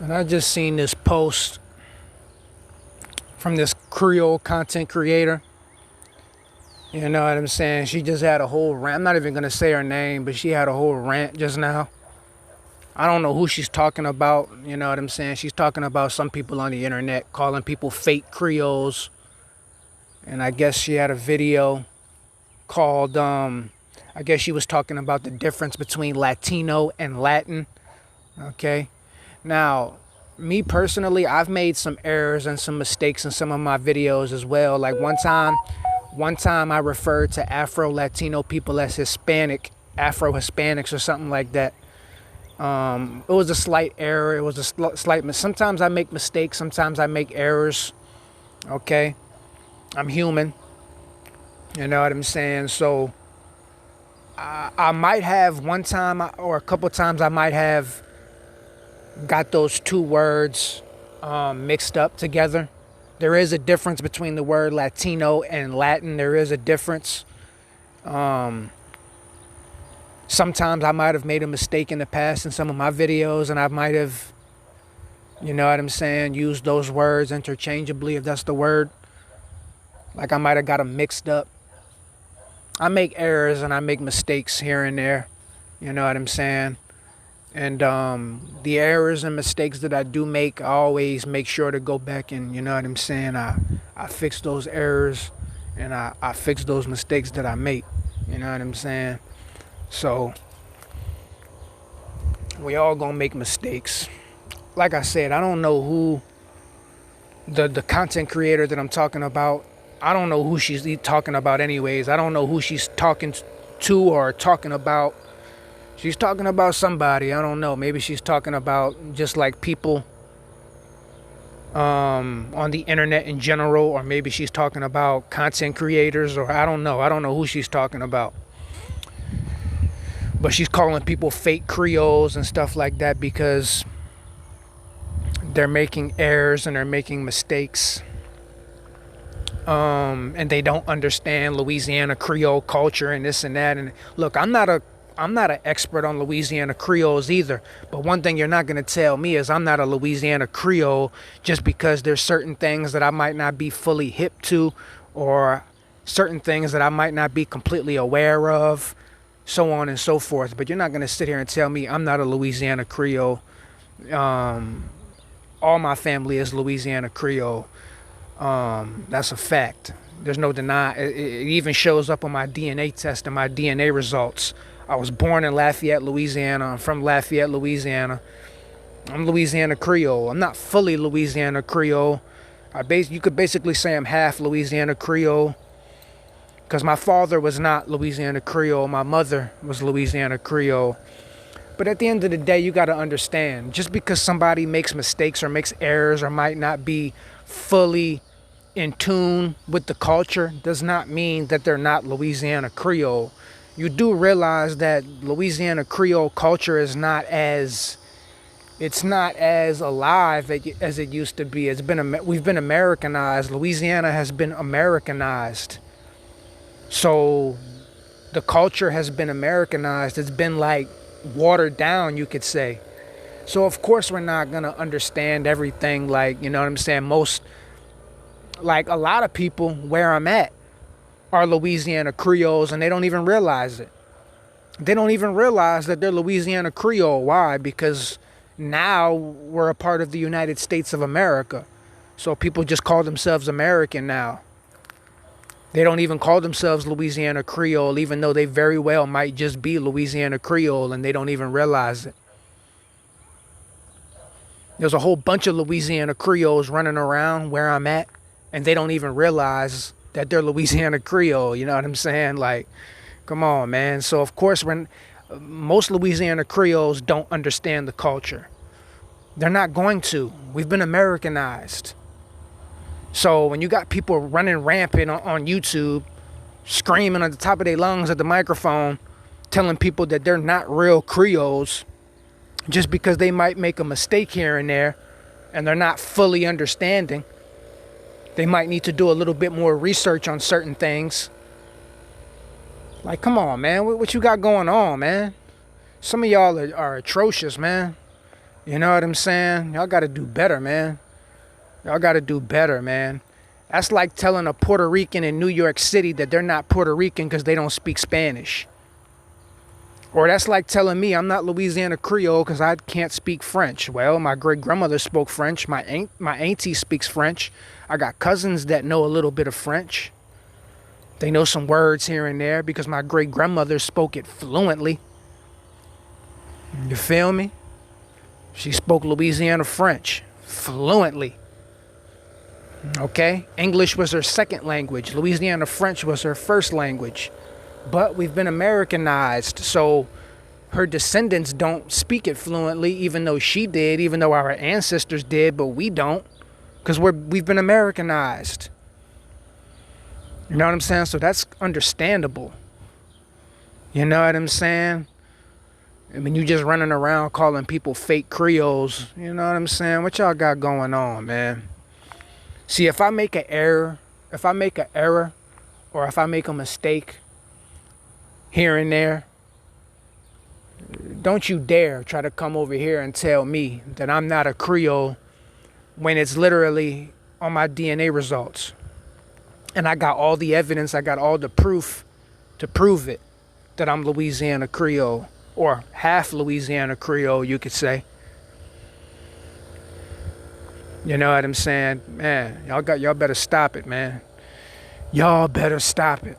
And I just seen this post from this Creole content creator. You know what I'm saying? She just had a whole rant. I'm not even going to say her name, but she had a whole rant just now. I don't know who she's talking about. You know what I'm saying? She's talking about some people on the internet calling people fake Creoles. And I guess she had a video called, I guess she was talking about the difference between Latino and Latin. Okay. Now, me personally, I've made some errors and some mistakes in some of my videos as well. Like one time I referred to Afro-Latino people as Hispanic, Afro-Hispanics or something like that. It was a slight error. It was a slight. Sometimes I make mistakes. Sometimes I make errors. Okay. I'm human. You know what I'm saying? So I might have one time or a couple times I might have got those two words mixed up together. There is a difference between the word Latino and Latin. There is a difference. Sometimes I might have made a mistake in the past in some of my videos, and I might have, you know what I'm saying, used those words interchangeably, if that's the word. Like I might have got them mixed up. I make errors and I make mistakes here and there. You know what I'm saying? And the errors and mistakes that I do make, I always make sure to go back and, you know what I'm saying, I fix those errors and I fix those mistakes that I make. You know what I'm saying? So we all gonna make mistakes. Like I said, I don't know who the content creator that I'm talking about. I don't know who she's talking about anyways. I don't know who she's talking to or talking about. She's talking about somebody. I don't know. Maybe she's talking about just like people on the internet in general, or maybe she's talking about content creators, or I don't know. I don't know who she's talking about. But she's calling people fake Creoles and stuff like that because they're making errors and they're making mistakes. And they don't understand Louisiana Creole culture and this and that. And look, I'm not an expert on Louisiana Creoles either. But one thing you're not going to tell me is I'm not a Louisiana Creole just because there's certain things that I might not be fully hip to, or certain things that I might not be completely aware of, so on and so forth. But you're not going to sit here and tell me I'm not a Louisiana Creole. All my family is Louisiana Creole. That's a fact. There's no deny. It even shows up on my DNA test and my DNA results. I was born in Lafayette, Louisiana. I'm from Lafayette, Louisiana. I'm Louisiana Creole. I'm not fully Louisiana Creole. You could basically say I'm half Louisiana Creole, because my father was not Louisiana Creole. My mother was Louisiana Creole. But at the end of the day, you got to understand, just because somebody makes mistakes or makes errors or might not be fully in tune with the culture does not mean that they're not Louisiana Creole. You do realize that Louisiana Creole culture is not as alive as it used to be. We've been Americanized. Louisiana has been Americanized. So the culture has been Americanized. It's been like watered down, you could say. So of course we're not going to understand everything, like, you know what I'm saying? Like a lot of people where I'm at are Louisiana Creoles, and they don't even realize it. They don't even realize that they're Louisiana Creole. Why? Because now we're a part of the United States of America. So people just call themselves American now. They don't even call themselves Louisiana Creole, even though they very well might just be Louisiana Creole, and they don't even realize it. There's a whole bunch of Louisiana Creoles running around where I'm at, and they don't even realize that they're Louisiana Creole. You know what I'm saying? Like, come on, man. So, of course, when most Louisiana Creoles don't understand the culture. They're not going to. We've been Americanized. So when you got people running rampant on YouTube, screaming at the top of their lungs at the microphone, telling people that they're not real Creoles, just because they might make a mistake here and there, and they're not fully understanding. They might need to do a little bit more research on certain things. Like, come on, man. What you got going on, man? Some of y'all are atrocious, man. You know what I'm saying? Y'all got to do better, man. Y'all got to do better, man. That's like telling a Puerto Rican in New York City that they're not Puerto Rican because they don't speak Spanish. Or that's like telling me I'm not Louisiana Creole because I can't speak French. Well, my great-grandmother spoke French. My auntie speaks French. I got cousins that know a little bit of French. They know some words here and there because my great-grandmother spoke it fluently. You feel me? She spoke Louisiana French fluently. Okay? English was her second language. Louisiana French was her first language. But we've been Americanized, so her descendants don't speak it fluently, even though she did, even though our ancestors did, but we don't, because we've been Americanized. You know what I'm saying? So that's understandable. You know what I'm saying? I mean, you just running around calling people fake Creoles. You know what I'm saying? What y'all got going on, man? See, if I make an error, or if I make a mistake here and there, don't you dare try to come over here and tell me that I'm not a Creole when it's literally on my DNA results. And I got all the evidence, I got all the proof to prove it, that I'm Louisiana Creole, or half Louisiana Creole, you could say. You know what I'm saying? Man, y'all better stop it, man. Y'all better stop it.